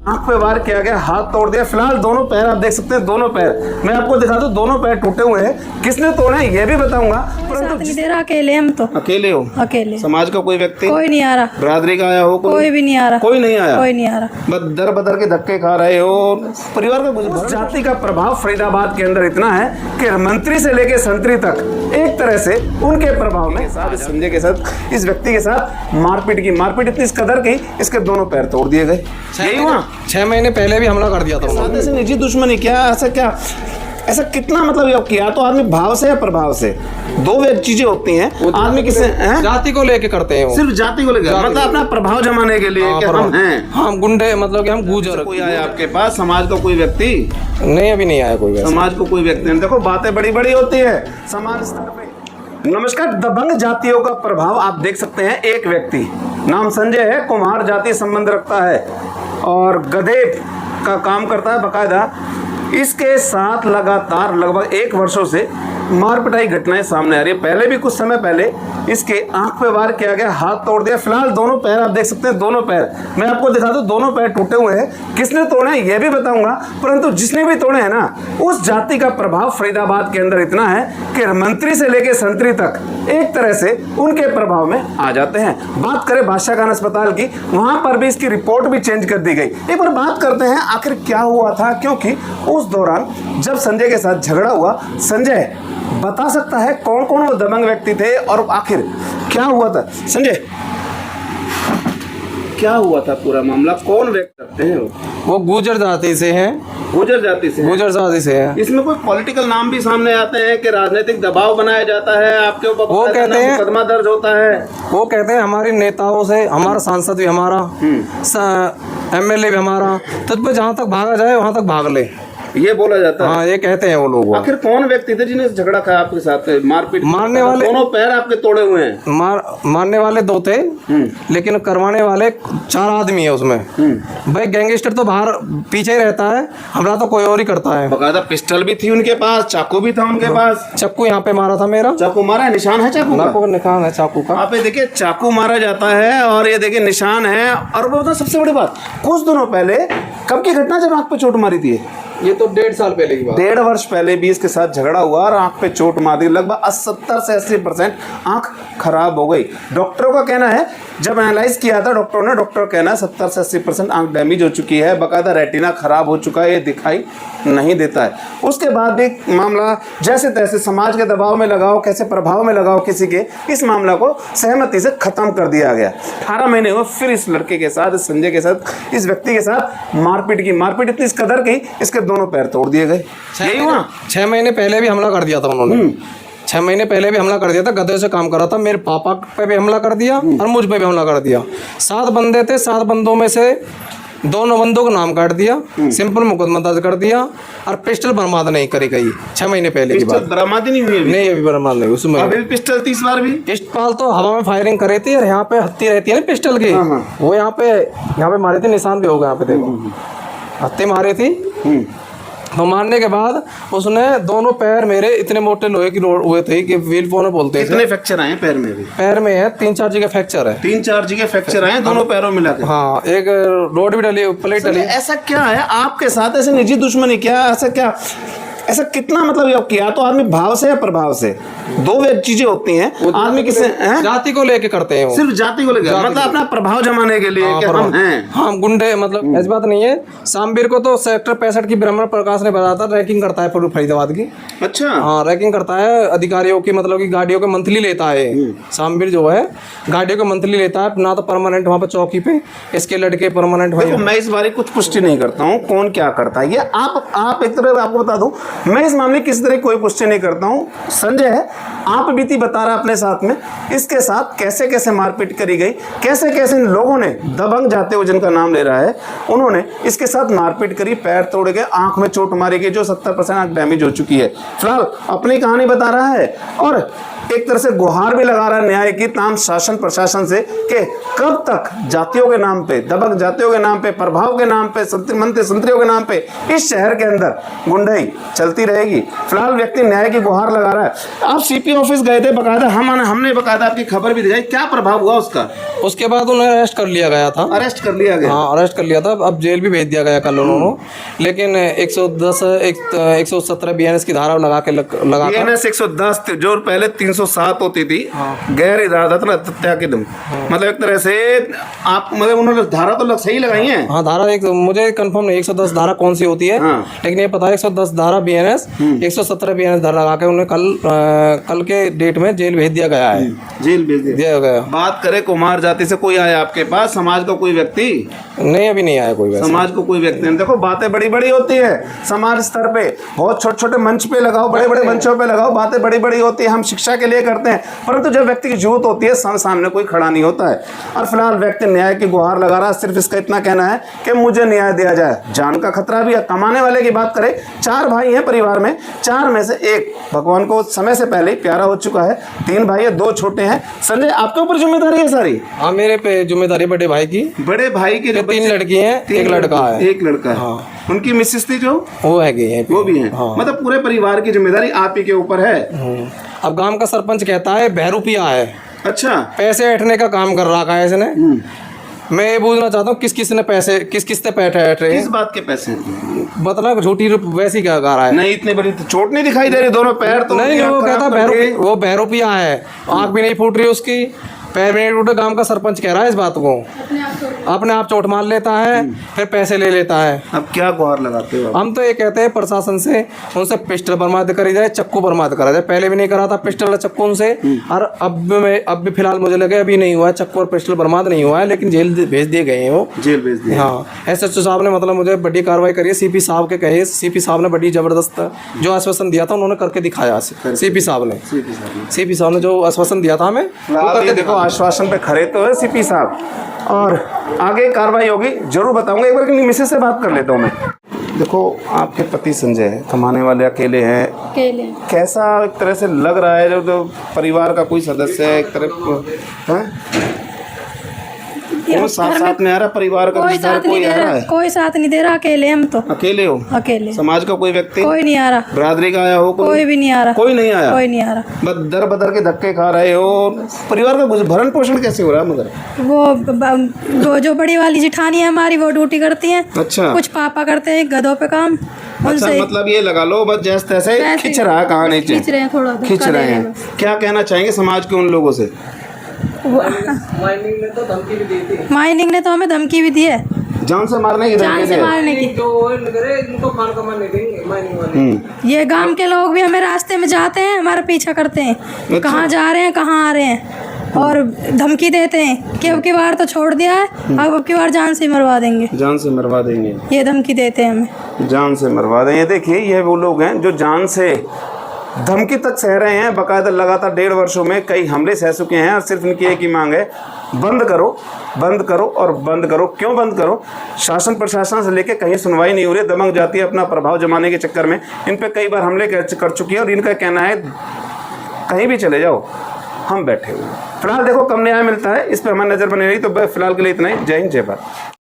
आंख पे वार किया गया, हाथ तोड़ दिया। फिलहाल दोनों पैर आप देख सकते हैं, दोनों पैर मैं आपको दिखा दूं, दोनों पैर टूटे हुए हैं। किसने तोड़े हैं ये भी बताऊंगा, परंतु नहीं दे रहा, अकेले हम तो। अकेले हो? अकेले। समाज का कोई व्यक्ति? कोई नहीं आ रहा। बरादरी का आया हो? कोई भी नहीं आ रहा। कोई नहीं आया? कोई नहीं आ रहा। बस दर बदर के धक्के खा रहे हो। परिवार का कुछ जाति का प्रभाव फरीदाबाद के अंदर इतना है कि मंत्री से लेके संतरी तक एक तरह से उनके प्रभाव में संजय के साथ, इस व्यक्ति के साथ मारपीट की। मारपीट इतनी इस कदर की, इसके दोनों पैर तोड़ दिए गए। यही हुआ। 6 महीने पहले भी हमला कर दिया था उन्होंने। ऐसे निजी दुश्मनी क्या, ऐसा कितना मतलब ये किया तो आदमी भाव से या प्रभाव से, दो वे चीजें होती हैं। आदमी किसे जाति को लेके करते हैं वो। सिर्फ जाति को लेकर, मतलब अपना प्रभाव जमाने के लिए कि हम हैं, हम गुंडे, मतलब कि हम गुजर। कोई आया आपके पास समाज का कोई व्यक्ति? नहीं, अभी नहीं आया कोई। समाज को कोई व्यक्ति नहीं। देखो बातें बड़ी बड़ी होती है समाज स्तर पे। नमस्कार, दबंग जातियों का प्रभाव आप देख सकते हैं। एक व्यक्ति नाम संजय है, कुम्हार जाति संबंध रखता है और गधे का काम करता है बकायदा। इसके साथ लगातार लगभग 1 वर्षों से मारपिटाई घटनाएं सामने आ रही है। पहले भी कुछ समय पहले इसके आंख पे वार किया गया, हाथ तोड़ दिया। फिलहाल दोनों पैर आप देख सकते हैं, दोनों पैर मैं आपको दिखा दूं, दोनों पैर टूटे हुए हैं। किसने तोड़े हैं ये भी बताऊंगा, परंतु जिसने भी तोड़े हैं ना, उस जाति का प्रभाव फरीदाबाद के अंदर इतना है कि मंत्री से लेके संतरी तक एक तरह से उनके प्रभाव में आ जाते हैं। बात करें बादशाह खान अस्पताल की, वहां पर भी इसकी रिपोर्ट भी चेंज कर दी गई। एक बार बात करते हैं आखिर क्या हुआ था, क्योंकि उस दौरान जब संजय के साथ झगड़ा हुआ, संजय बता सकता है कौन कौन वो दबंग व्यक्ति थे और आखिर क्या हुआ था। संजय, क्या हुआ था पूरा मामला, कौन व्यक्ति रखते हैं वो गुजर जाति से हैं। गुजर जाति से? गुजर जाति से है। इसमें कोई पॉलिटिकल नाम भी सामने आते हैं कि राजनीतिक दबाव बनाया जाता है आपके ऊपर, वो कहते हैं मुकदमा दर्ज होता है। वो कहते हैं हमारी नेताओं से, हमारा सांसद भी हमारा, MLA भी हमारा, तुझ पे जहाँ तक भागा जाए वहाँ तक भाग ले, ये बोला जाता है। हाँ, ये कहते हैं वो लोग। आखिर कौन व्यक्ति थे जिन्हें झगड़ा खाया आपके साथ, मारपीट? मारने वाले दोनों पैर आपके तोड़े हुए हैं। मारने वाले 2 थे, लेकिन करवाने वाले 4 आदमी है उसमें। भाई गैंगस्टर तो बाहर पीछे ही रहता है, हमला तो कोई और ही करता है। बकायदा पिस्टल भी थी उनके पास, चाकू भी था उनके पास। चाकू यहाँ पे मारा था मेरा। चाकू मारा है, निशान है चाकू का? निशान है चाकू का। आप ये देखिए, चाकू मारा जाता है और ये देखिए निशान है। और वो सबसे बड़ी बात, कुछ दिनों पहले, कब की घटना जब आंख पे चोट मारी थी? ये तो 1.5 साल पहले की बात। 1.5 वर्ष पहले भी इसके साथ झगड़ा हुआ और आंख पे चोट मार दी। लगभग 70 से 80% आंख खराब हो गई। डॉक्टरों का कहना है, जब एनालाइज किया था डॉक्टरों ने, डॉक्टर कहना है 70 से 80% आंख डैमेज हो चुकी है, बकायदा रेटिना खराब हो चुका है, ये दिखाई नहीं देता है। उसके बाद भी मामला जैसे तैसे समाज के दबाव में लगाओ, कैसे प्रभाव में लगाओ किसी के, इस मामला को सहमति से खत्म कर दिया गया। 18 महीने हुए फिर इस लड़के के साथ, संजय के साथ, इस व्यक्ति के साथ मारपीट की। मारपीट इतनी इस कदर की, इसके दोनों पैर तोड़ दिए गए। यही हुआ। 6 महीने पहले भी हमला कर दिया था उन्होंने। 6 महीने पहले भी हमला कर दिया था, गधे से काम कर रहा था। मेरे पापा पे भी हमला कर दिया और मुझ पे भी हमला कर दिया। 7 बंदे थे, 7 बंदों में से 2 बंदों का नाम काट दिया, सिंपल मुकदमा दर्ज कर दिया और पिस्टल बरामद नहीं करी गई। 6 महीने पहले की बात। बरामद नहीं हुई? नहीं, अभी बरामद नहीं। उसमें अभी पिस्टल 30 बार भी? पिस्टल तो हवा में फायरिंग करी थी और यहाँ पे हत्ती रहती है ना पिस्टल की, वो यहाँ पे मारे थे, निशान भी हो गए यहाँ पे, देखो हत्ती मारी थी। तो मारने के बाद उसने दोनों पैर मेरे इतने मोटे लोहे की रोड हुए थे कि व्हील बोने बोलते हैं। कितने फ्रैक्चर आए पैर में? भी पैर में है 3-4 जगह फ्रैक्चर है। 3-4 जगह फ्रैक्चर आए दोनों पैरों में मिलाकर? हाँ, एक रोड भी डली, प्लेट डली। ऐसा क्या है आपके साथ, ऐसे निजी दुश्मनी क्या, ऐसा क्या, ऐसा कितना मतलब ये किया तो आदमी भाव से या प्रभाव से, दो वे चीजें होती हैं। आदमी किसे जाति को लेके करते हैं वो। सिर्फ जाति को लेकर, मतलब अपना प्रभाव जमाने के लिए कि हम हैं, हम गुंडे, मतलब ऐसी बात नहीं है। शामवीर को तो सेक्टर 65 की ब्रह्मण प्रकाश ने बताया था, रैकिंग करता है पूरे फरीदाबाद की। अच्छा। हाँ, रैकिंग करता है अधिकारियों की, मतलब की गाड़ियों के मंथली लेता है। शामवीर जो है गाड़ियों के मंथली लेता है, ना तो परमानेंट वहाँ पे चौकी पे इसके लड़के परमानेंट। मैं इस बारे कुछ पुष्टि नहीं करता हूँ कौन क्या करता है, ये आप एक तरह आपको बता दूं, मैं इस मामले किसी तरह कोई क्वेश्चन नहीं करता हूँ। संजय है, आप बीती बता रहा अपने साथ में, इसके साथ कैसे कैसे मारपीट करी गई, कैसे कैसे इन लोगों ने, दबंग जाते हुए जिनका नाम ले रहा है, उन्होंने इसके साथ मारपीट करी, पैर तोड़ गए, आंख में चोट मारी गई, जो 70% आंख डैमेज हो चुकी है। फिलहाल अपनी कहानी बता रहा है और एक तरह से गुहार भी लगा रहा है न्याय की, ताम शासन प्रशासन से कि कब तक जातियों के नाम पे, दबंग जातियों के नाम पे, प्रभाव के नाम पे, मंत्री संतरियों के नाम पे इस शहर के अंदर गुंडाई चलती रहेगी। फिलहाल व्यक्ति न्याय की गुहार लगा रहा है। आप सीपी ऑफिस गए थे बकायदा, हमने बकायदा आपकी खबर भी दिखाई, क्या प्रभाव हुआ उसका? उसके बाद उन्हें अरेस्ट कर लिया गया था। अरेस्ट कर लिया गया? हाँ, अरेस्ट कर लिया था। अब जेल भी भेज दिया गया कल उन्होंने, लेकिन 117 BNS की धारा लगा BNS 110 जो पहले 307 होती थी, गैर इरादतन हत्या के दम, मतलब एक तरह से आप मतलब उन्होंने धारा तो सही लगाई है। हाँ, धारा एक मुझे कंफर्म नहीं 110 धारा कौन सी होती है, लेकिन ये पता है 110 धारा BNS 117 BNS धारा लगा के उन्हें कल के डेट में जेल भेज दिया गया है। जेल भेज दिया गया। बात करें कुमार जाति से कोई आया आपके पास, समाज का कोई व्यक्ति? नहीं, अभी नहीं आया कोई। समाज को कोई व्यक्ति नहीं। देखो बातें बड़ी बड़ी होती है समाज स्तर पे, बहुत छोटे छोटे मंच पे लगाओ, बड़े बड़े मंचों पे लगाओ, बातें बड़ी बड़ी होती है, हम शिक्षा के लिए करते हैं, परंतु जब व्यक्ति की जरूरत होती है सामने कोई खड़ा नहीं होता है। और फिलहाल व्यक्ति न्याय की गुहार लगा रहा है। सिर्फ इसका इतना कहना है कि मुझे न्याय दिया जाए। जान का खतरा भी है। कमाने वाले की बात करें, 4 भाई हैं परिवार में, 4 में से एक भगवान को समय से पहले ही प्यारा हो चुका है। 3 भाई है, 2 छोटे हैं। संजय, आपके ऊपर जिम्मेदारी है सारी? हाँ, मेरे पे जिम्मेदारी बड़े भाई की। बड़े भाई की 3 लड़की हैं, 1 लड़का है। 1 लड़का है। हाँ। उनकी मिसेस थी जो वो है, वो भी है। हाँ। मतलब पूरे परिवार की जिम्मेदारी आप ही के ऊपर है। अब गांव का सरपंच कहता है बहरूपिया है। अच्छा, पैसे ऐठने का काम कर रखा है इसने। मैं ये पूछना चाहता हूँ, किस ने पैसे किस पे पैसे ऐठ रहे हैं? किस बात के पैसे? मतलब झूठी वैसी क्या गा रहा है? नहीं, इतनी बड़ी चोट नहीं दिखाई दे रही, दोनों पैर तो नहीं, वो कहता वो बहरूपिया है, आँख भी नहीं फूट रही उसकी, पैर भी नहीं टूटे। गांव का सरपंच कह रहा है इस बात को। अपने आप चोट मार लेता है, फिर पैसे ले लेता है। अब क्या गुहार लगाते हो? हम तो ये कहते हैं प्रशासन से, उनसे पिस्टल बर्बाद करी जाए, चक्कू बर्बाद करा जाए। पहले भी नहीं करा था पिस्टल और चक्कू उनसे, और अब भी फिलहाल मुझे लगे अभी नहीं हुआ है, चक्कू और पिस्टल बर्बाद नहीं हुआ है, लेकिन जेल भेज दिए गए हैं। वो जेल भेज दिए। हाँ, SHO साहब ने मतलब मुझे बड़ी कार्रवाई करी है। CP साहब के कहे, CP साहब ने बड़ी जबरदस्त जो आश्वासन दिया था उन्होंने करके दिखाया। CP साहब ने जो आश्वासन दिया था हमें, देखो आश्वासन पे खड़े तो है CP साहब, और आगे कार्रवाई होगी जरूर बताऊंगा। एक बार की मिसेस से बात कर लेता हूँ मैं। देखो आपके पति संजय है, कमाने वाले अकेले हैं, कैसा एक तरह से लग रहा है जो परिवार का कोई सदस्य है एक तरफ है? कौन साथ में आ रहा परिवार का? कोई साथ नहीं दे रहा। अकेले हम तो। अकेले हो? अकेले। समाज का कोई व्यक्ति? कोई नहीं आ रहा। बरादरी का आया हो? कोई भी नहीं आ रहा। कोई नहीं आया? कोई नहीं आ रहा। बस दर बदर के धक्के खा रहे हो। परिवार का भरण पोषण कैसे हो रहा है? मगर वो जो बड़ी वाली जिठानी है हमारी, वो ड्यूटी करती है। अच्छा। कुछ पापा करते हैं गधों पे काम। अच्छा, मतलब ये लगा लो बस जैसे तैसे खिंच रहा है, कहाँ नीचे खींच रहे हैं, थोड़ा खींच रहे हैं। क्या कहना चाहेंगे समाज के उन लोगों से? माइनिंग ने तो हमें धमकी भी दी है, जान से मारने की धमकी दी। इनको खान कमान नहीं देंगे माइनिंग वाले। ये गांव के लोग भी हमें रास्ते में जाते हैं, हमारा पीछा करते हैं, कहाँ जा रहे हैं, कहाँ आ रहे हैं, और धमकी देते हैं कि अब की बार तो छोड़ दिया है, अब की बार जान से मरवा देंगे। जान से मरवा देंगे, ये धमकी देते हैं हमें। जान से मरवा देंगे। देखिए ये वो लोग हैं जो जान से धमकी तक सह रहे हैं। बाकायदा लगातार 1.5 वर्षों में कई हमले सह चुके हैं, और सिर्फ इनकी एक ही मांग है, बंद करो, बंद करो और बंद करो। क्यों बंद करो? शासन प्रशासन से लेके कहीं सुनवाई नहीं हो रही। दबंग जाती है अपना प्रभाव जमाने के चक्कर में इन पे कई बार हमले कर चुकी है, और इनका कहना है कहीं भी चले जाओ, हम बैठे हुए। फिलहाल देखो कम न्याय मिलता है, इस पर हमारी नज़र बनी रही। तो फिलहाल के लिए इतना ही। जय हिंद, जय भारत।